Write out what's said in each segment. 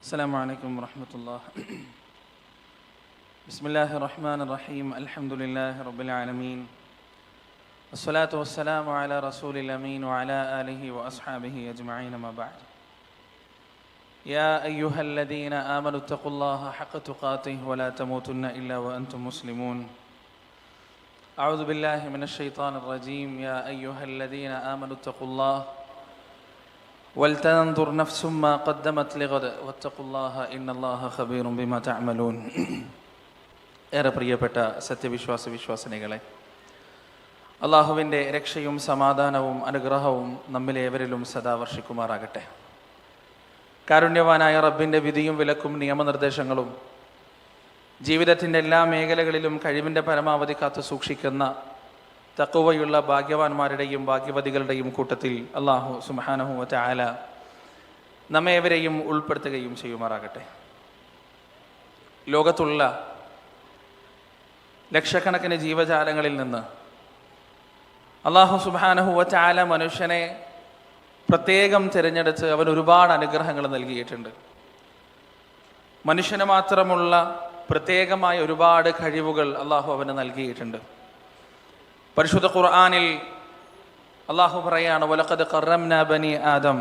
السلام عليكم ورحمة الله. بسم الله الرحمن الرحيم. الحمد لله رب العالمين. الصلاة والسلام على رسول الأمين وعلى آله وأصحابه أجمعين ما بعد. يا أيها الذين آمنوا اتقوا الله حق تقاته ولا تموتن إلا وأنتم مسلمون. أعوذ بالله من الشيطان الرجيم. يا أيها الذين آمنوا اتقوا الله ولتنظر نفس ما قدمت لغد واتقوا الله إن الله خبير بما تعملون. ഏറെ പ്രിയപ്പെട്ട വിശ്വാസിനികളെ, അള്ളാഹുവിൻ്റെ രക്ഷയും സമാധാനവും അനുഗ്രഹവും നമ്മിലേവരിലും സദാ വർഷിക്കുമാറാകട്ടെ. കാരുണ്യവാനായ റബ്ബിൻ്റെ വിധിയും വിലക്കും നിയമനിർദ്ദേശങ്ങളും ജീവിതത്തിൻ്റെ എല്ലാ മേഖലകളിലും കഴിവിൻ്റെ പരമാവധി കാത്തു സൂക്ഷിക്കുന്ന തഖ്വയുള്ള ഭാഗ്യവാന്മാരുടെയും ഭാഗ്യവതികളുടെയും കൂട്ടത്തിൽ അല്ലാഹു സുബ്ഹാനഹു വ തആല നമ്മേവരെയും ഉൾപ്പെടുത്തുകയും ചെയ്യുമാറാകട്ടെ. ലോകത്തുള്ള ലക്ഷക്കണക്കിന് ജീവജാലങ്ങളിൽ നിന്ന് അല്ലാഹു സുബ്ഹാനഹു വ തആല മനുഷ്യനെ പ്രത്യേകം തിരഞ്ഞെടുത്ത് അവൻ ഒരുപാട് അനുഗ്രഹങ്ങൾ നൽകിയിട്ടുണ്ട്. മനുഷ്യന് മാത്രമുള്ള പ്രത്യേകമായ ഒരുപാട് കഴിവുകൾ അല്ലാഹു അവന് നൽകിയിട്ടുണ്ട്. പരിശുദ്ധ ഖുർആനിൽ അല്ലാഹു പറയാണ്, വലഖദ് ഖറംനാ ബനി ആദം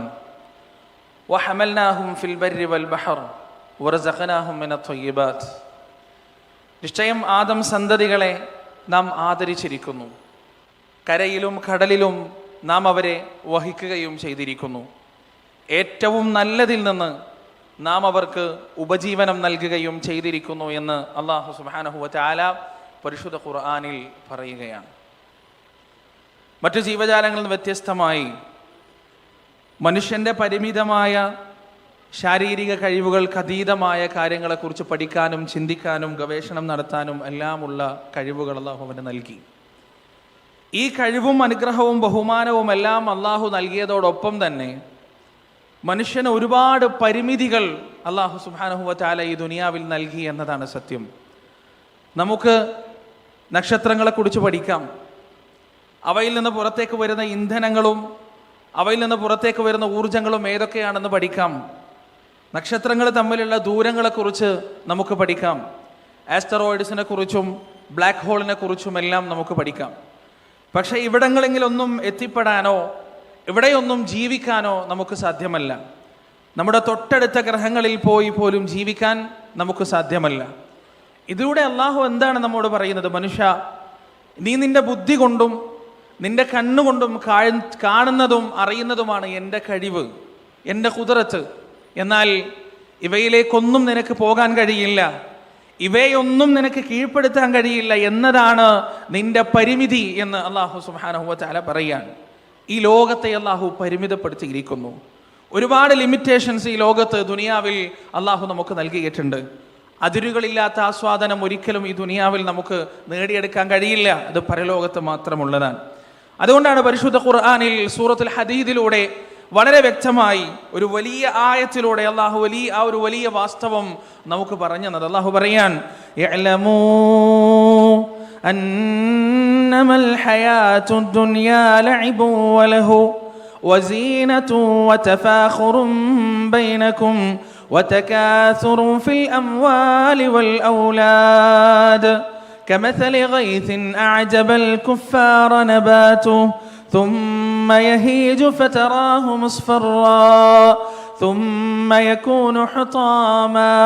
വഹമൽനാഹും ഫിൽ ബർരി വൽ ബഹർ വറസഖനാഹും മിനത് ത്വയ്യിബാത്ത്. നിശ്ചയം ആദം സന്തതികളെ നാം ആദരിച്ചിരിക്കുന്നു, കരയിലും കടലിലും നാം അവരെ വഹിക്കുകയും ചെയ്തിരിക്കുന്നു, ഏറ്റവും നല്ലതിൽ നിന്ന് നാം അവർക്ക് ഉപജീവനം നൽകുകയും ചെയ്തിരിക്കുന്നു എന്ന് അല്ലാഹു സുബ്ഹാനഹു വ തആല പരിശുദ്ധ ഖുർആനിൽ പറയുകയാണ്. മറ്റു ജീവജാലങ്ങളിൽ നിന്ന് വ്യത്യസ്തമായി മനുഷ്യൻ്റെ പരിമിതമായ ശാരീരിക കഴിവുകൾക്ക് അതീതമായ കാര്യങ്ങളെക്കുറിച്ച് പഠിക്കാനും ചിന്തിക്കാനും ഗവേഷണം നടത്താനും എല്ലാമുള്ള കഴിവുകൾ അല്ലാഹു അവന് നൽകി. ഈ കഴിവും അനുഗ്രഹവും ബഹുമാനവും എല്ലാം അല്ലാഹു നൽകിയതോടൊപ്പം തന്നെ മനുഷ്യന് ഒരുപാട് പരിമിതികൾ അല്ലാഹു സുബ്ഹാനഹു വ തആല ഈ ദുനിയാവിൽ നൽകി എന്നതാണ് സത്യം. നമുക്ക് നക്ഷത്രങ്ങളെക്കുറിച്ച് പഠിക്കാം, അവയിൽ നിന്ന് പുറത്തേക്ക് വരുന്ന ഇന്ധനങ്ങളും അവയിൽ നിന്ന് പുറത്തേക്ക് വരുന്ന ഊർജങ്ങളും ഏതൊക്കെയാണെന്ന് പഠിക്കാം. നക്ഷത്രങ്ങൾ തമ്മിലുള്ള ദൂരങ്ങളെക്കുറിച്ച് നമുക്ക് പഠിക്കാം. ആസ്റ്ററോയിഡ്സിനെ കുറിച്ചും ബ്ലാക്ക് ഹോളിനെ കുറിച്ചും എല്ലാം നമുക്ക് പഠിക്കാം. പക്ഷേ ഇവിടങ്ങളെങ്കിലൊന്നും എത്തിപ്പെടാനോ ഇവിടെയൊന്നും ജീവിക്കാനോ നമുക്ക് സാധ്യമല്ല. നമ്മുടെ തൊട്ടടുത്ത ഗ്രഹങ്ങളിൽ പോയി പോലും ജീവിക്കാൻ നമുക്ക് സാധ്യമല്ല. ഇതിലൂടെ അല്ലാഹു എന്താണ് നമ്മോട് പറയുന്നത്? മനുഷ്യ, നീ നിന്റെ ബുദ്ധി കൊണ്ടും നിന്റെ കണ്ണുകൊണ്ടും കാണുന്നതും അറിയുന്നതുമാണ് എൻ്റെ കഴിവ്, എൻ്റെ ഖുദ്റത്ത്. എന്നാൽ ഇവയിലേക്കൊന്നും നിനക്ക് പോകാൻ കഴിയില്ല, ഇവയൊന്നും നിനക്ക് കീഴ്പ്പെടുത്താൻ കഴിയില്ല എന്നതാണ് നിന്റെ പരിമിതി എന്ന് അല്ലാഹു സുബ്ഹാനഹു വ തആല പറയുകയാണ്. ഈ ലോകത്തെ അല്ലാഹു പരിമിതപ്പെടുത്തിയിരിക്കുന്നു. ഒരുപാട് ലിമിറ്റേഷൻസ് ഈ ലോകത്ത് ദുനിയാവിൽ അല്ലാഹു നമുക്ക് നൽകിയിട്ടുണ്ട്. അതിരുകളില്ലാത്ത ആസ്വാദനം ഒരിക്കലും ഈ ദുനിയാവിൽ നമുക്ക് നേടിയെടുക്കാൻ കഴിയില്ല, അത് പരലോകത്ത് മാത്രമുള്ളതാണ്. അതുകൊണ്ടാണ് പരിശുദ്ധ ഖുർആനിൽ സൂറത്തുൽ ഹദീദിലൂടെ വളരെ വ്യക്തമായി ഒരു വലിയ ആയത്തിലൂടെ അല്ലാഹു ഒരു വലിയ വാസ്തവം നമുക്ക് പറഞ്ഞു തന്നത്. അല്ലാഹു പറയാൻ, യഅലമൂ അന്നമൽ ഹയാത്തുദ് ദുനിയാ ലഇബു വലഹു വസീനതു വതഫാഖുറും ബൈനകും وتكاثر في الأموال والأولاد كمثل غيث أعجب الكفار نباته ثم يهيج فتراه مصفرا ثم يكون حطاما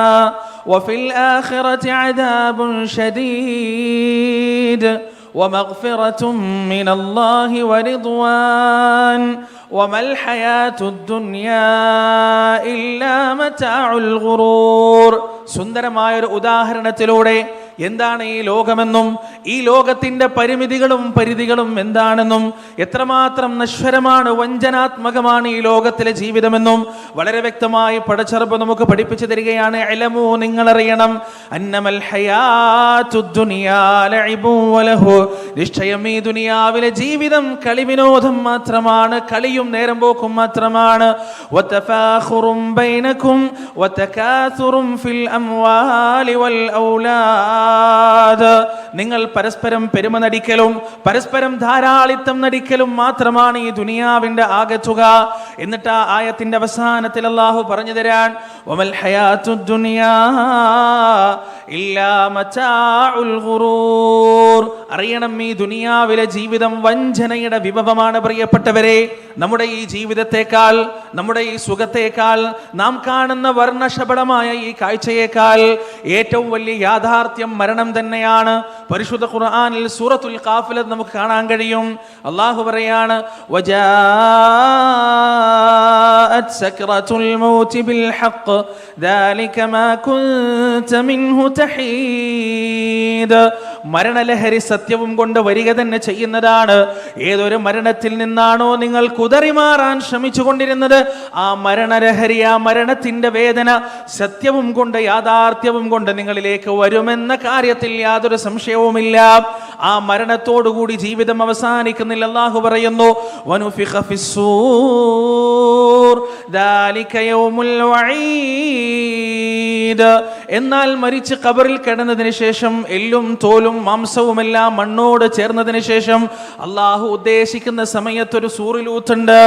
وفي الآخرة عذاب شديد ومغفرة من الله ورضوان وما الحياة الدنيا إلا متاع الغرور. സുന്ദരമായൊരു ഉദാഹരണത്തിലൂടെ എന്താണ് ഈ ലോകമെന്നും ഈ ലോകത്തിൻ്റെ പരിമിതികളും പരിധികളും എന്താണെന്നും എത്രമാത്രം നശ്വരമാണ്, വഞ്ചനാത്മകമാണ് ഈ ലോകത്തിലെ ജീവിതമെന്നും വളരെ വ്യക്തമായി പടച്ചറബ് നമുക്ക് പഠിപ്പിച്ചു തരികയാണ്. ഇലമു, നിങ്ങളറിയണം, അന്നമൽ ഹയാത്തുദ് ദുനിയാ ലഇബു വലഹു, നിശ്ചയം ഈ ദുനിയാവിലെ ജീവിതം കളിവിനോദം മാത്രമാണ്, കളിയും നേരം പോക്കും മാത്രമാണ്. വതഫാഖുറും ബൈനകും വതകാസുറും ഫിൽ അംവാലി വൽ ഔലാദ് നിങ്ങൾ പരസ്പരം പെരുമ നടിക്കലും പരസ്പരം ധാരാളിത്തം നടിക്കലും മാത്രമാണ് ഈ ദുനിയാവിന്റെ ആകെത്തുക. എന്നിട്ട് ആ ആയത്തിന്റെ അവസാനത്തിൽ അല്ലാഹു പറഞ്ഞു തരാൻ, വമൽ ഹയാത്തുദ് ദുനിയാ ഇല്ലാ മതാഉൽ ഗുറൂർ. അറിയണം, ഈ ദുനിയാവിലെ ജീവിതം വഞ്ചനയുടെ വിഭവമാണ് പ്രിയപ്പെട്ടവരെ. നമ്മുടെ ഈ ജീവിതത്തെക്കാൾ, നമ്മുടെ ഈ സുഖത്തേക്കാൾ, നാം കാണുന്ന വർണ്ണശബളമായ ഈ കാഴ്ചയേക്കാൾ ഏറ്റവും വലിയ യാഥാർത്ഥ്യം മരണം തന്നെയാണ്. പരിശുദ്ധ ഖുർആനിൽ സൂറത്തുൽ ഖാഫിൽ നമുക്ക് കാണാൻ കഴിയും. അല്ലാഹു പറയാണ്, വജാഅത് സക്റത്തുൽ മൗതി ബിൽ ഹഖ് ദാലിക മാ കുൻത മിൻഹു തഹീദ്. മരണലഹരി സത്യവും കൊണ്ട് വരിക തന്നെ ചെയ്യുന്നതാണ്. ഏതൊരു മരണത്തിൽ നിന്നാണോ നിങ്ങൾ കുതറിമാറാൻ ശ്രമിച്ചു കൊണ്ടിരുന്നത്, ആ മരണലഹരി, ആ മരണത്തിന്റെ വേദന സത്യവും കൊണ്ട്, യാഥാർത്ഥ്യവും കൊണ്ട് നിങ്ങളിലേക്ക് വരുമെന്ന കാര്യത്തിൽ യാതൊരു സംശയവുമില്ല. ആ മരണത്തോടുകൂടി ജീവിതം അവസാനിക്കുന്നില്ല. അല്ലാഹു പറയുന്നു, വനുഫിഖ ഫിസ്സൂർ ദാലിക യൗമുൽ വഈദ്. എന്നാൽ മരിച്ച് ഖബറിൽ കിടന്നതിന് ശേഷം എല്ലും തോലും മാംസവുമെല്ലാം മണ്ണോട് ചേർന്നതിന് ശേഷം അള്ളാഹു ഉദ്ദേശിക്കുന്ന സമയത്തൊരു സൂറിലൂത്തുണ്ട്.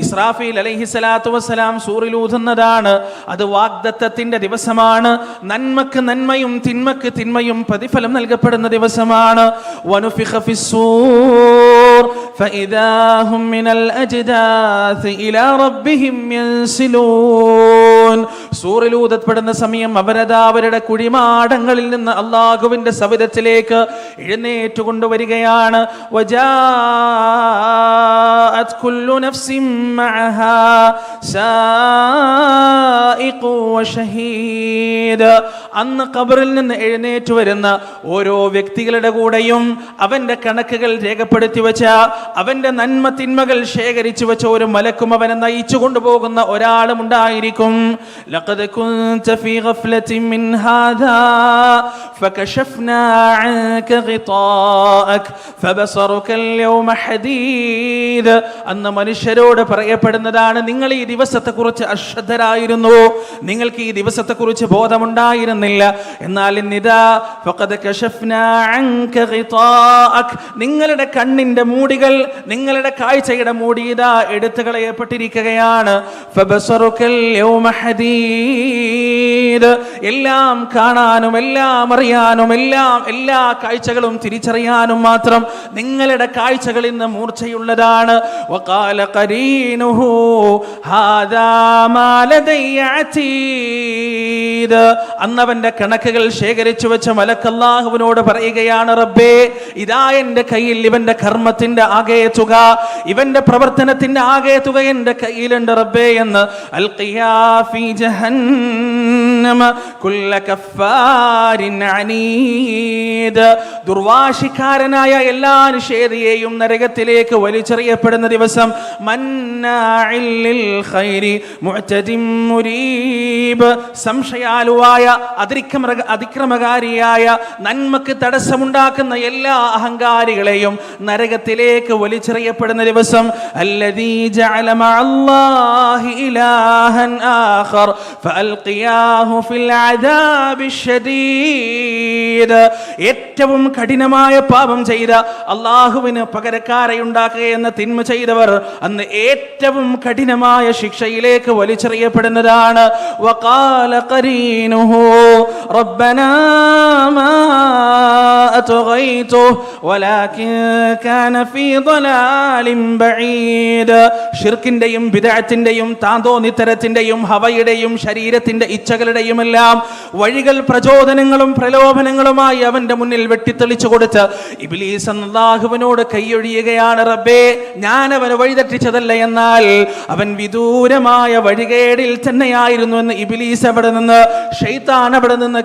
ഇസ്രാഫീൽ അലൈഹിസ്സലാത്തു വസ്സലാം സൂറിലൂതുന്നതാണ്. അത് വാഗ്ദത്തത്തിന്റെ ദിവസമാണ്. നന്മക്ക് നന്മയും തിന്മക്ക് തിന്മയും പ്രതിഫലം നൽകപ്പെടുന്ന ദിവസമാണ്. വനുഫിഖ ഫിസ്സൂർ ഫഇദാ ഹും മിനൽ അജ്ദാഥി ഇലാ റബ്ബിഹിം യൻസിലൂൻ. സൂറിലൂതപ്പെടുന്ന സമയം അവരതാ അവരുടെ കുഴിമാടങ്ങളിൽ നിന്ന് അല്ലാഹുവിന്റെ സവിധത്തിലേക്ക് എഴുന്നേറ്റ് കൊണ്ടുവരികയാണ്. വജാഅത് കുല്ലു നഫ്സിൻ മഅഹാ സായിഖു വശഹീദ്. അന്ന് ഖബറിൽ നിന്ന് എഴുന്നേറ്റ് വരുന്ന ഓരോ വ്യക്തികളുടെ കൂടെയും അവന്റെ കണക്കുകൾ രേഖപ്പെടുത്തി വെച്ച, അവന്റെ നന്മ തിന്മകൾ ശേഖരിച്ചു വെച്ച ഒരു മലക്കും അവനെ നയിച്ചു കൊണ്ടുപോകുന്ന ഒരാളും ഉണ്ടായിരിക്കും. ലഖദ് കുൻത ഫീ ഗഫ്ലത്തിൻ മിൻ ഹാദാ ഫകശഫ്നാ അൻക ഗിതാഅക ഫബസറുക അൽയൗമ ഹദീദ്. അന്ന് മനുഷ്യരോട് പറയപ്പെടുന്നതാണ്, നിങ്ങൾ ഈ ദിവസത്തെക്കുറിച്ച് അശ്രദ്ധരായിരുന്നു, നിങ്ങൾക്ക് ഈ ദിവസത്തെക്കുറിച്ച് ബോധമുണ്ടായിരുന്നില്ല. എന്നാൽ ഇന്നിതാ ഫഖദ് കശഫ്നാ അൻക ഗിതാഅക, നിങ്ങളുടെ കണ്ണിന്റെ മൂടികൾ, നിങ്ങളുടെ കാഴ്ചയുടെ മൂടി ഇതാ എടുത്തു കളയപ്പെട്ടിരിക്കുകയാണ്. ഫബസറുകൽ യൗമ ഹദീദ്. എല്ലാം കാണാനും എല്ലാം അറിയാനും എല്ലാ കാഴ്ചകളും തിരിച്ചറിയാനും മാത്രം നിങ്ങളുടെ കാഴ്ചകൾ ഇന്ന് മൂർച്ചയുള്ളതാണ്. വഖാല ഖരീനുഹു ഹാദാ മാ ലദയ്യ അതീദ്. അന്നവന്റെ കണക്കുകൾ ശേഖരിച്ചു വെച്ച മലക്ക് അല്ലാഹുവിനോട് പറയുകയാണ്, റബ്ബേ, ഇതാ എന്റെ കയ്യിൽ ഇവന്റെ കർമ്മത്തിന്റെ ആകെ തുക, ഇവന്റെ പ്രവർത്തനത്തിന്റെ ആകെ തുക എന്റെ കയ്യിലുണ്ട് റബ്ബേ എന്ന്. അൽഖിയാ ഫീ ജഹന്നമ കുല്ല കഫാരിൻ അനീദ്. ദുർവാശിക്കാരനായ എല്ലാ നിഷേധിയെയും നരകത്തിലേക്ക് വലിച്ചെറിയപ്പെടുന്ന ദിവസം. മന്നാഇൽ ലിൽ ഖൈരി മുഅ്തദിൻ മുരീബ്. സംശയാലുവായ, അതിക്രമകാരിയായ, നന്മക്ക് തടസ്സമുണ്ടാക്കുന്ന എല്ലാ അഹങ്കാരികളെയും നരകത്തിലേക്ക് വലിച്ചെറിയപ്പെടുന്ന ദിവസം. അല്ലദീ ജഅല മഅല്ലാഹി ഇലാഹൻ ആഖർ ഫഅൽഖിയാഹു ഫിൽ അദാബി ശദീദ്. ഏറ്റവും കഠിനമായ പാപം ചെയ്ത, അല്ലാഹുവിന് പകരക്കാരെ ഉണ്ടാക്കുക എന്ന തിന്മ ചെയ്തവർ അന്ന് ഏറ്റവും കഠിനമായ ശിക്ഷയിലേക്ക് വലിച്ചെറിയപ്പെടുന്നതാണ്. വഖാല ഖരീനുഹു റബ്ബനാ മാ അത്ഗൈതു വലാകിൻ കാന ഫീ ളലാലിൻ ബഈദ്. ശിർക്കിന്റെയും ബിദ്അത്തിന്റെയും താന്തോന്നിത്തരത്തിന്റെയും ഹവയുടെയും ശരീരത്തിന്റെ ഇച്ഛകളുടെയും എല്ലാം വഴികൾ പ്രചോദനങ്ങളും പ്രലോഭനങ്ങളുമായി അവന്റെ മുന്നിൽ വെട്ടിത്തെളിച്ചു കൊടുത്ത് ഇബ്ലീസ് അല്ലാഹുവിനോട് കൈയൊഴിയുകയാണ്, റബ്ബേ, ഞാൻ അവനെ വഴിതെറ്റിച്ചതല്ല, എന്നാൽ അവൻ വിദൂരമായ വഴികേടിൽ തന്നെയായിരുന്നു എന്ന് ഇബ്ലീസ് അവിടെ നിന്ന്, ശൈത്താൻ അവിടെ നിന്ന്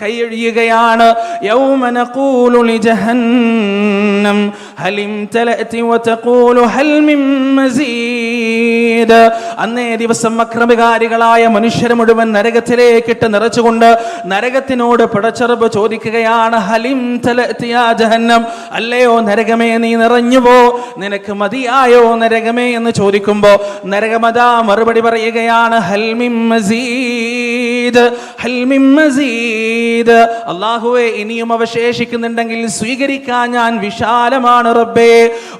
കൈയൊഴിയുകയാണ്. യൗമ നഖൂലു ലിജഹന്നം ഹൽ ഇംതലഅതി വതഖൂലു ഹൽ മിൻ മസീദ്. അന്നേ ദിവസം അക്രമകാരികളായ മനുഷ്യരെ മുഴുവൻ നരകത്തിലേക്കിട്ട് നിറച്ചുകൊണ്ട് പറഞ്ഞുകൊണ്ട് നരകത്തിനോട് പടച്ചറബ് ചോദിക്കുകയാണ്, ഹലിം തലഅതി യാ ജഹന്നം, അല്ലയോ നരകമേ നീ നിറഞ്ഞുവോ, നിനക്ക് മതിയായോ നരകമേ എന്ന് ചോദിക്കുമ്പോ നരകമതാ മറുപടി പറയുകയാണ്, ഹൽ മിൻ മസീദ്, ഹൽ മിൻ മസീദ്, അല്ലാഹുവേ ഇനിയും അവശേഷിക്കുന്നുണ്ടെങ്കിൽ സ്വീകരിക്കാൻ ഞാൻ വിശാലമാണ് റബ്ബേ.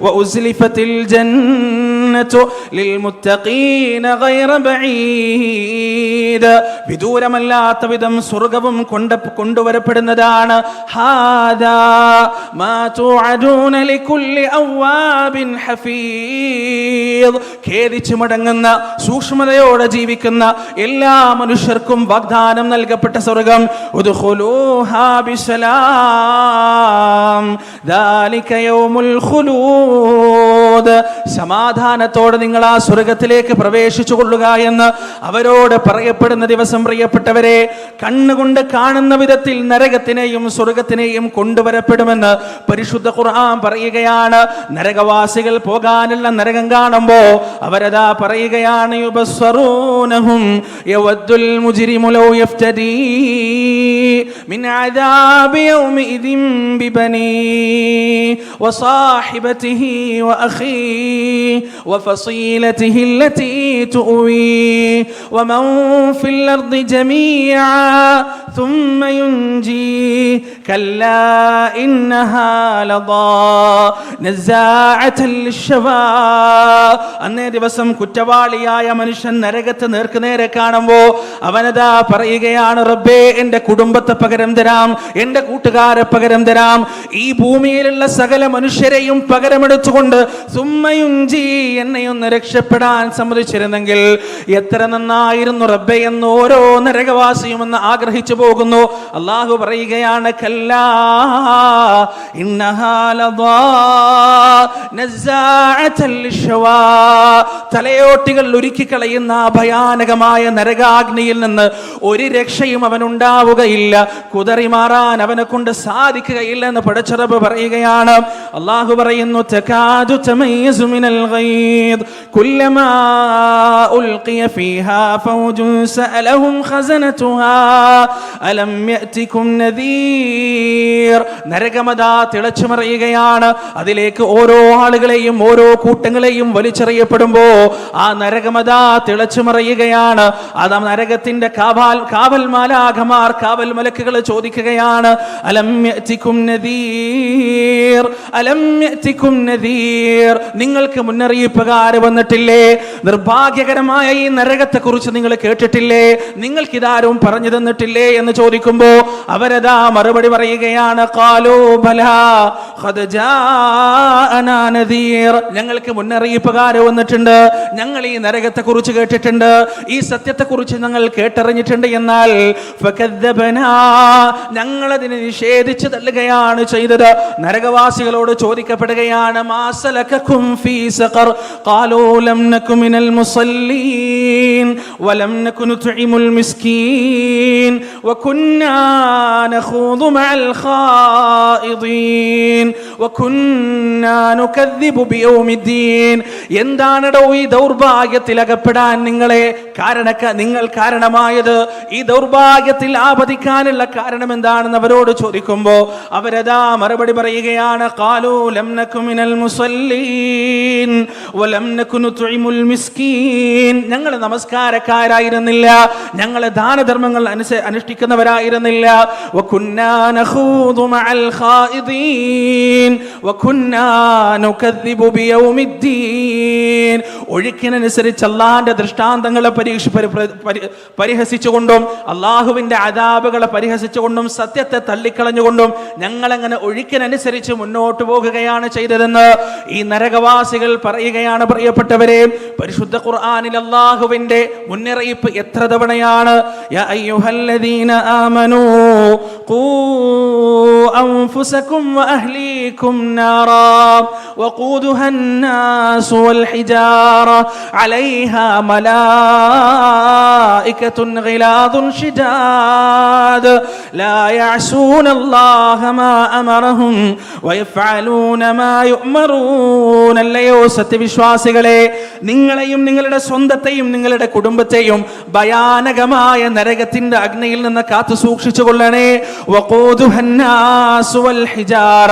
വഉസ്ലിഫത്തിൽ ജന്നതു ലിൽമുത്തഖീന ഗൈറ ബഈദ്, വിദൂരമല്ലാത്ത വിധം സ്വർഗ്ഗവും കൊണ്ടുവരപ്പെടുന്നതാണ്. ഹാദാ മാ തുഅദൂന ലികുല്ലി അവ്വാബിൻ ഹഫീദ്, ഖേദിച്ചു മടങ്ങുന്ന സൂക്ഷ്മതയോടെ ജീവിക്കുന്ന എല്ലാ മനുഷ്യർക്കും വാഗ്ദാനം നൽകപ്പെട്ട സ്വർഗ്ഗം. ഉദ്ഖുലൂഹാ ബിസലാം ദാലിക യൗമുൽ ഖുലൂദ്, സമാധാനത്തോടെ നിങ്ങൾ ആ സ്വർഗ്ഗത്തിലേക്ക് പ്രവേശിച്ചു കൊള്ളുക എന്ന് അവരോട് പറയപ്പെടുന്ന ദിവസം പ്രിയപ്പെട്ടവരെ, കണ്ണുകൊണ്ട് കാണുന്ന വിധത്തിൽ നരകത്തിനെയും സ്വർഗ്ഗത്തിനെയും കൊണ്ടുവരപ്പെടുമെന്ന് പരിശുദ്ധ ഖുർആൻ പറയുകയാണ്. നരകവാസികൾ പോകാനുള്ള നരകം കാണുമ്പോ അവരതാ പറയുകയാണ്, യുബസ്സറൂനഹും യവദ്ദുൽ മുജ്രിമു ലൗ യഫ്തദീ മിൻ അദാബി യൗമിഇദിൻ ബിബനീ വസാഹിബതിഹി വഅഖീ വഫസീലതിഹി അല്ലതീ തുവീ വമൻ ഫിൽ അർദി ജമീഅ ثم ينجي كلا إنها لظى نزاعة للشوى. അന്നേ ദിവസം കുറ്റവാളിയായ മനുഷ്യൻ നരകത്തെ നേർക്കുനേരെ കാണുമ്പോ അവനതാ പറയുകയാണ്, റബ്ബേ എന്റെ കുടുംബത്തെ പകരം തരാം, എന്റെ കൂട്ടുകാരെ പകരം തരാം, ഈ ഭൂമിയിലുള്ള സകല മനുഷ്യരെയും പകരമെടുത്തുകൊണ്ട് സുമ്മയുഞ്ചി എന്നെയൊന്ന് രക്ഷപ്പെടാൻ സമ്മതിച്ചിരുന്നെങ്കിൽ എത്ര നന്നായിരുന്നു റബ്ബേ എന്ന് ഓരോ നരകവാസിയും എന്ന് ആഗ്രഹിച്ചു പോകുന്നു. അല്ലാഹു പറയുകയാണ്, കല്ലാ ഇന്നഹാ ലദാ നസ്സാഅതൻ ലിശ്ശവാ, തലയോട്ടികൾ ഉരുക്കിക്കളയുന്ന ഭയാനകമായ നരകാഗ്നിയിൽ നിന്ന് ഒരു രക്ഷയും അവനുണ്ടാവുകയില്ല, കുതറിമാറാൻ അവനെ കൊണ്ട് സാധിക്കുകയില്ല എന്ന് പടച്ചറബ് പറയുകയാണ്. അല്ലാഹു പറയുന്നു, തകാദു തമയ്യസു മിനൽ ഗൈദ് കുല്ലമാ ഉൽഖിയ ഫീഹാ ഫൗജുൻ സഅലഹും ഖസനതുഹാ അലം യഅതികും നദീർ. നരകമതാ തിളച്ചുമറിയുകയാണ്. അതിലേക്ക് ഓരോ ആളുകളെയും ഓരോ കൂട്ടങ്ങളെയും വലിച്ചെറിയപ്പെടുമ്പോ ആ നരകമതാ തിളച്ചുമറിയുകയാണ്. അത് നരകത്തിന്റെ കാവൽ മാലാഖമാർ, കാവൽ മലക്കുകൾ ചോദിക്കുകയാണ്, അലം യഅതികും നദീർ, അലം യഅതികും നദീർ, നിങ്ങൾക്ക് മുന്നറിയിപ്പുകാര് വന്നിട്ടില്ലേ? നിർഭാഗ്യകരമായ ഈ നരകത്തെ കുറിച്ച് നിങ്ങൾ കേട്ടിട്ടില്ലേ? നിങ്ങൾക്കിതാരും പറഞ്ഞു തന്നിട്ടില്ലേ എന്ന് ചോദിക്കുമ്പോ അവരതാ മറുപടി പറയുകയാണ്, ഖാലൂ ബലാ ഖദ് ജാഅനാ നദീർ, ഞങ്ങൾക്ക് മുന്നറിയിപ്പുകാര് വന്നിട്ടുണ്ട്, ഞങ്ങൾ ഈ നരകത്തെ കുറിച്ച് കേട്ടിട്ടുണ്ട്, ഈ സത്യത്തെ കുറിച്ച് ഞങ്ങൾ കേട്ടറിഞ്ഞിട്ടുണ്ട്. എന്നാൽ ഫകദ്ദബനാ, ഞങ്ങൾ അതിനെ നിഷേധിച്ചു തള്ളുകയാണ് ചെയ്തത്. നരകവാസികളോട് ചോദിക്കപ്പെടുകയാണ്, മാ സലകകും ഫീ സഖർ ഖാലൂ ലം നകു മിനൽ മുസല്ലീൻ വലം നകു നുത്ഇമുൽ മിസ്കീൻ വകുന്നാ നഖൂദു മഅൽ ഖായിദീൻ വകുന്നാ നുകദ്ദിബു ബിയൗമിദ്ദീൻ. എന്താണടോ ഈ ദൗർഭാഗ്യത്തിൽ അകപ്പെടാൻ നിങ്ങൾ കാരണമായത്? ഈ ദൗർഭാഗ്യത്തിൽ ആപതിക്കാനുള്ള കാരണം എന്താണെന്ന് അവരോട് ചോദിക്കുമ്പോ അവരതാ മറുപടി പറയുകയാണ്, ഖാലൂ ലം നകു മിനൽ മുസല്ലീൻ വലം നകു നുത്ഇമുൽ മിസ്കീൻ, ഞങ്ങൾ നമസ്കാരക്കാരായിരുന്നില്ല, ഞങ്ങൾ ദാനധർമ്മങ്ങൾ അനുഷ്ഠിക്കുന്നവരായിരുന്നില്ല, വകുന്നാ നഖൂദു മഅൽ ഖായിദീൻ വകുന്നാ നുകദ്ദിബു ബിയൗമിദ്ദീൻ. ഒഴുക്കിനനുസരിച്ച് അല്ലാഹുവിന്റെ ദൃഷ്ടാന്തങ്ങളെ പരിഹസിച്ചുകൊണ്ടും അല്ലാഹുവിന്റെ അദാബുകളെ പരിഹസിച്ചുകൊണ്ടും സത്യത്തെ തള്ളിക്കളഞ്ഞുകൊണ്ടും ഞങ്ങൾ അങ്ങനെ ഒഴുക്കിനനുസരിച്ച് മുന്നോട്ട് പോകുകയാണ് ചെയ്തതെന്ന് ഈ നരകവാസികൾ പറയുകയാണ്. പ്രിയപ്പെട്ടവരെ, പരിശുദ്ധ ഖുർആനിൽ അല്ലാഹുവിന്റെ മുന്നറിയിപ്പ് എത്ര തവണയാണ്? യാ അയ്യുഹല്ലദീന ആമനൂ ഖൂ അൻഫുസകും വഅഹ്ലീകും നാറാ വഖൂദുഹാ الناس والحجارة عليها ملائكة غلاظ شداد لا يعصون الله ما أمرهم ويفعلون ما يؤمرون. അല്ലയോ സത്യവിശ്വാസികളെ, നിങ്ങളെയും നിങ്ങളുടെ സ്വന്തത്തെയും നിങ്ങളുടെ കുടുംബത്തെയും ഭയാനകമായ നരകത്തിന്റെ അഗ്നിയിൽ നിന്ന് കാത്തു സൂക്ഷിച്ചു കൊള്ളണേ. വഖൂദുഹന്നാസു വൽ ഹിജാറ,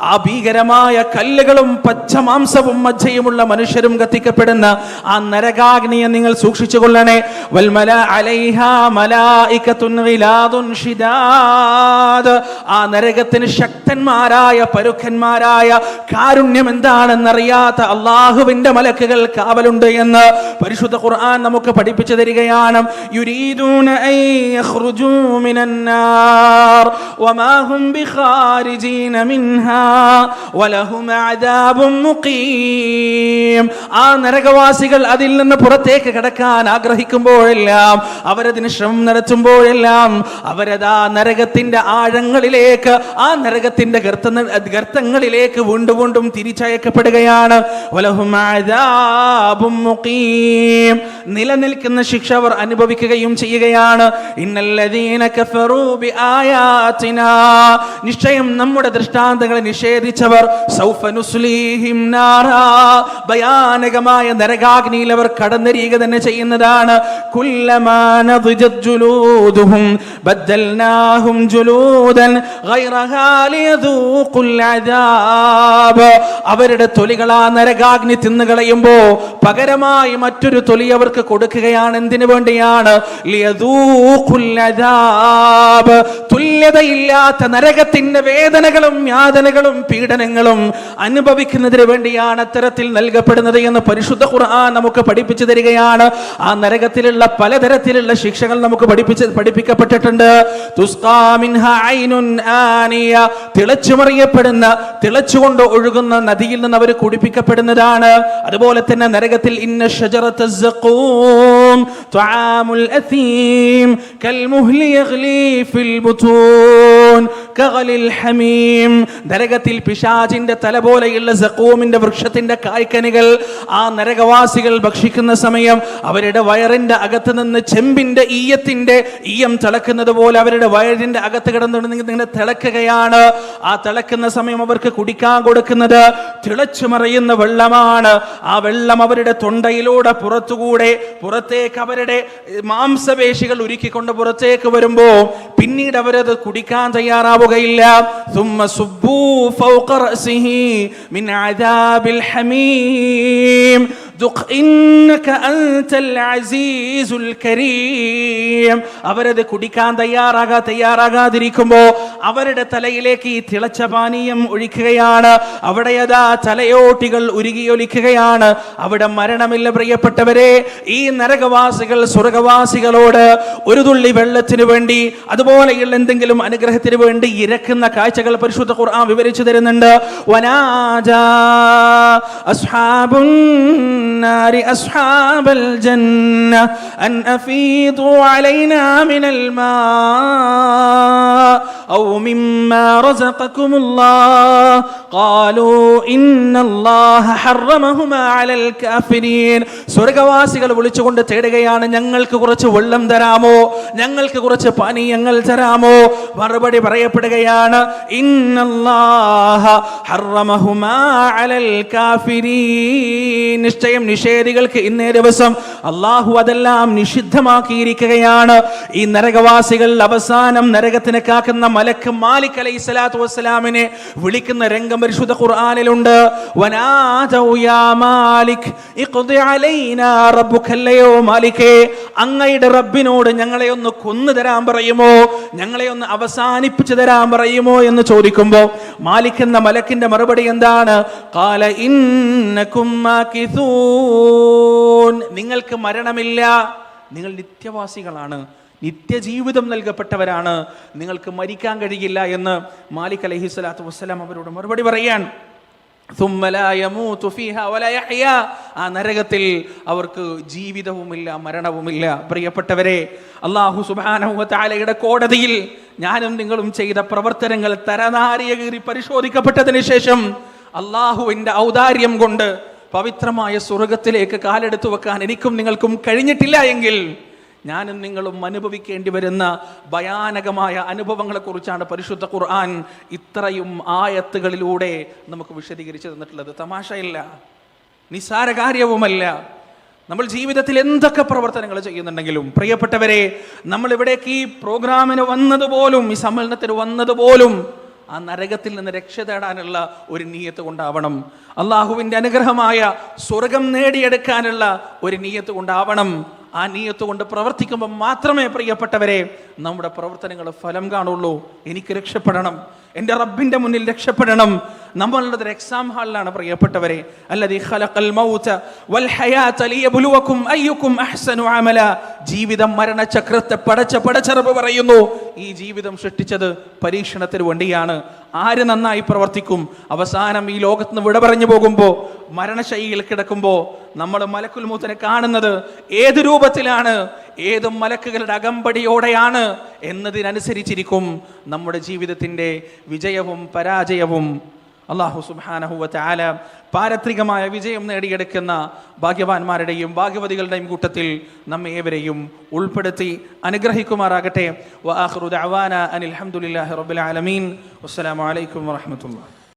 ആ ഭീകരമായ കല്ലുകളും പച്ചമാംസവും മജ്ജയുമുള്ള മനുഷ്യരും കത്തിക്കപ്പെടുന്ന ആ നരകാഗ്നിയെ നിങ്ങൾ സൂക്ഷിച്ചു കൊള്ളണേ. വൽമല അലൈഹാ മലായികത്തുൻ ഗിലാദുൻ ഷിദാദ്, ആ നരകത്തിന് ശക്തന്മാരായ പരുക്കന്മാരായ കാരുണ്യം എന്താണെന്നറിയാത്ത അള്ളാഹുവിന്റെ മലക്കുകൾ കാവലുണ്ട് എന്ന് പരിശുദ്ധ ഖുർആൻ നമുക്ക് പഠിപ്പിച്ചു തരികയാണ്. യുരീദൂന അൻ യഖ്റുജൂ മിനന്നാർ വമാ ഹും ബിഖാരിജീന മിൻഹാ വലഹും അദാബുൻ മുഖീം. ആ നരകവാസികൾ അതിൽ നിന്ന് പുറത്തേക്ക് കടക്കാൻ ആഗ്രഹിക്കുമ്പോഴെല്ലാം, അവരതിന് ശ്രമം നടത്തുമ്പോഴെല്ലാം അവരതാ നരകത്തിന്റെ ആഴങ്ങളിലേക്ക്, ആ നരകത്തിന്റെ ഗർത്തങ്ങളിലേക്ക് വീണ്ടും വീണ്ടും തിരിച്ചയക്കപ്പെടുകയാണ്. വലഹും അദാബുൻ മുഖീം, നിലനിൽക്കുന്ന ശിക്ഷ അവർ അനുഭവിക്കുകയും ചെയ്യുകയാണ്. ഇന്നല്ലദീന കഫറൂ ബിആയാതിനാ, നിശ്ചയം നമ്മുടെ ദൃഷ്ടാന്തങ്ങളെ നിഷേധിച്ചവർ, സൗഫ നുസ്ലീഹിം നാറാ, ഭയാനകമായ നരകാഗ്നിയിൽ അവർ കടന്നെരിയുക തന്നെ ചെയ്യുന്നതാണ്. കുല്ലമാ നദിജത് ജുലൂദുഹും ബദ്ദൽനാഹും ജുലൂദൻ ഗൈറഹാ ലിയദൂഖുൽ അദാബ്, അവരുടെ തൊലികൾ ആ നരകാഗ്നി തിന്നുകളയുമ്പോ പകരമായി മറ്റൊരു തൊലി അവർക്ക് കൊടുക്കുകയാണ്. എന്തിനു വേണ്ടിയാണ്? ലിയദൂഖുൽ അദാബ്, തുല്യതയില്ലാത്ത നരകത്തിന്റെ വേദനകളും യാതനകളും പീഡനങ്ങളും അനുഭവിക്കുന്നതിന് വേണ്ടിയാണ് അത്തരത്തിൽ നൽകപ്പെടുന്നത് എന്ന് പരിശുദ്ധ ഖുർആൻ നമുക്ക് പഠിപ്പിച്ചു തരികയാണ്. ആ നരകത്തിലുള്ള പലതരത്തിലുള്ള ശിക്ഷകൾ നമുക്ക് പഠിപ്പിക്കപ്പെട്ടിട്ടുണ്ട്. തുസ്ഖാ മിൻഹാ ഐനുൻ ആനിയ, തിളച്ചുമറിയപ്പെടുന്ന, തിളച്ചുകൊണ്ട് ഒഴുകുന്ന നദിയിൽ നിന്ന് അവർ കുടിപ്പിക്കപ്പെടുന്നതാണ്. അതുപോലെ തന്നെ നരകത്തിൽ ഇന്ന ഷജറത സഖൂം തുആമുൽ അസീം കൽമുഹ്ലി യഗ്ലി ഫിൽ ബുതൂൻ കഗലിൽ ഹമീം, നരകത്തിൽ പിശാചിന്റെ തല പോലെയുള്ള സഖൂമിന്റെ വൃക്ഷത്തിന്റെ കായ്ക്കനികൾ ആ നരകവാസികൾ ഭക്ഷിക്കുന്ന സമയം അവരുടെ വയറിന്റെ അകത്ത് നിന്ന് ചെമ്പിന്റെ ഈയം തിളക്കുന്നത് പോലെ അവരുടെ വയറിന്റെ അകത്ത് കിടന്നിങ്ങനെ തിളക്കുകയാണ്. ആ തിളക്കുന്ന സമയം അവർക്ക് കുടിക്കാൻ കൊടുക്കുന്നത് തിളച്ചു മറിയുന്ന വെള്ളമാണ്. ആ വെള്ളം അവരുടെ തൊണ്ടയിലൂടെ പുറത്തേക്ക് അവരുടെ മാംസപേശികൾ ഉരുക്കിക്കൊണ്ട് പുറത്തേക്ക് വരുമ്പോ പിന്നീട് അവരത് കുടിക്കാൻ തയ്യാറാവുകയില്ല. ثم صبوا فوق رأسه من عذاب الحميم ذق إنك أنت العزيز الكريم. അവരത് കുടിക്കാൻ തയ്യാറാകാതിരിക്കുമ്പോ അവരുടെ തലയിലേക്ക് ഈ തിളച്ച പാനീയം ഒഴിക്കുകയാണ്. അവിടെ അതാ തലയോട്ടികൾ ഉരുകിയൊലിക്കുകയാണ്. അവിടെ മരണമില്ല പ്രിയപ്പെട്ടവരെ. ഈ നരകവാസികൾ സ്വർഗവാസികളോട് ഒരു തുള്ളി വെള്ളത്തിനു വേണ്ടി, അതുപോലെയുള്ള എന്തെങ്കിലും അനുഗ്രഹത്തിന് വേണ്ടി ഇരക്കുന്ന കാഴ്ചകൾ പരിശുദ്ധ ഖുർആൻ വിവരിച്ചു തരുന്നുണ്ട്. വനാജാ അസ്ഹാബുൻ നാരി അസ്ഹാബൽ ജന്ന അൻ അഫീദു അലൈനാ മിനൽ മാ ഔ മിമ്മാ റസഖകുമുല്ലാഹ് ഖാലൂ ഇന്നല്ലാഹ ഹറമഹുമാ അലൽ കാഫിരീൻ. സ്വർഗവാസികൾ വിളിച്ചുകൊണ്ട് തേടുകയാണ്, ഞങ്ങൾക്ക് കുറച്ച് വെള്ളം തരാമോ, ഞങ്ങൾക്ക് കുറച്ച് പാനീയങ്ങൾ തരാമോ? മറുപടി പറയപ്പെടുകയാണ്, ഇന്നല്ലാഹ ഹറമഹുമാ അലൽ കാഫിരീൻ, നിശ്ചയം നിഷേധികൾക്ക് ഇന്നേ ദിവസം അല്ലാഹു അതെല്ലാം നിഷിദ്ധമാക്കിയിരിക്കുകയാണ്. ഈ നരകവാസികൾ അവസാനം നരകത്തിന് കാക്കുന്ന മലക്ക് മാലിക് അലൈഹിസ്സലാത്തു വസ്സലാമിനെ വിളിക്കുന്ന രംഗം പരിശുദ്ധ ഖുർആനിലുണ്ട്. വനാദൗ യാ മാലിക് ഇഖ്ദി അലൈനാ റബ്ബുകല്ലയോ മാലികേ, അങ്ങയുടെ റബ്ബിനോട് ഞങ്ങളെ ഒന്ന് കൊന്നു തരാൻ പറയുമോ, ഞങ്ങളെ ഒന്ന് അവസാനിപ്പിച്ചു തരാൻ പറയുമോ എന്ന് ചോദിക്കുമ്പോൾ മാലിക് എന്ന മലക്കിന്റെ മറുപടി എന്താണ്? ഖാല ഇന്നകും മാകിസൂൻ, നിങ്ങൾക്ക് മരണമില്ല, നിങ്ങൾ നിത്യവാസികളാണ്, നിത്യജീവിതം നൽകപ്പെട്ടവരാണ്, നിങ്ങൾക്ക് മരിക്കാൻ കഴിയില്ല എന്ന് മാലിക് അലൈഹിസ്സലാത്തു വസ്സലാം അവരോട് മറുപടി പറയാൻ. ആ നരകത്തിൽ അവർക്ക് ജീവിതവുമില്ല മരണവുമില്ല. പ്രിയപ്പെട്ടവരെ, അല്ലാഹു സുബ്ഹാനഹു വ തആലയുടെ കോടതിയിൽ ഞാനും നിങ്ങളും ചെയ്ത പ്രവർത്തനങ്ങൾ തരനാരിയ കീറി പരിശോധിക്കപ്പെട്ടതിന് ശേഷം അല്ലാഹുവിന്റെ ഔദാര്യം കൊണ്ട് പവിത്രമായ സ്വർഗത്തിലേക്ക് കാലെടുത്തു വെക്കാൻ എനിക്കും നിങ്ങൾക്കും കഴിഞ്ഞിട്ടില്ല എങ്കിൽ ഞാനും നിങ്ങളും അനുഭവിക്കേണ്ടി വരുന്ന ഭയാനകമായ അനുഭവങ്ങളെക്കുറിച്ചാണ് പരിശുദ്ധ ഖുർആൻ ഇത്രയും ആയത്തുകളിലൂടെ നമുക്ക് വിശദീകരിച്ചു തന്നിട്ടുള്ളത്. തമാശയില്ല, നിസ്സാര കാര്യവുമല്ല. നമ്മൾ ജീവിതത്തിൽ എന്തൊക്കെ പ്രവർത്തനങ്ങൾ ചെയ്യുന്നുണ്ടെങ്കിലും പ്രിയപ്പെട്ടവരെ, നമ്മൾ ഇവിടേക്ക് ഈ പ്രോഗ്രാമിന് വന്നതുപോലും, ഈ സമ്മേളനത്തിന് വന്നതുപോലും ആ നരകത്തിൽ നിന്ന് രക്ഷ തേടാനുള്ള ഒരു നീയത്ത് കൊണ്ടാവണം. അള്ളാഹുവിൻ്റെ അനുഗ്രഹമായ സ്വർഗം നേടിയെടുക്കാനുള്ള ഒരു നീയത്ത് കൊണ്ടാവണം. ആ നീയത്ത് കൊണ്ട് പ്രവർത്തിക്കുമ്പോൾ മാത്രമേ പ്രിയപ്പെട്ടവരെ നമ്മുടെ പ്രവർത്തനങ്ങൾ ഫലം കാണുള്ളൂ. എനിക്ക് രക്ഷപ്പെടണം, എൻ്റെ റബ്ബിൻ്റെ മുന്നിൽ രക്ഷപ്പെടണം. നമ്മളുള്ളത് ഒരു എക്സാം ഹാളിലാണ് പ്രിയപ്പെട്ടവരെ. അല്ലദീ ഖലഖൽ മൗത വൽ ഹയാത ലിയബ്ലുവകും അയ്യുക്കും അഹ്സനു അമല. ജീവിതം മരണചക്രത്തെ പടച്ചറബ് പറയുന്നു, ഈ ജീവിതം സൃഷ്ടിച്ചത് പരീക്ഷണത്തിന് വേണ്ടിയാണ്. ആര് നന്നായി പ്രവർത്തിക്കും, അവസാനം ഈ ലോകത്ത് നിന്ന് വിട പറഞ്ഞു പോകുമ്പോൾ, മരണശൈലിയിൽ കിടക്കുമ്പോൾ നമ്മൾ മലക്കുൽ മൗത്തിനെ കാണുന്നത് ഏത് രൂപത്തിലാണ്, ഏത് മലക്കുകളുടെ അകമ്പടിയോടെയാണ് എന്നതിനനുസരിച്ചിരിക്കും നമ്മുടെ ജീവിതത്തിൻ്റെ വിജയവും പരാജയവും. അല്ലാഹു സുബ്ഹാനഹു വ തആല പാരത്രികമായ വിജയം നേടിയെടുക്കുന്ന ഭാഗ്യവാന്മാരുടെയും ഭാഗ്യവതികളുടെയും കൂട്ടത്തിൽ നമ്മെ ഏവരെയും ഉൾപ്പെടുത്തി അനുഗ്രഹിക്കുമാറാകട്ടെ. വ ആഖിറു ദഅവാന അനിൽ ഹംദുലില്ലാഹി റബ്ബിൽ ആലമീൻ. വസ്സലാമു അലൈക്കും വറഹ്മത്തുള്ളാഹി.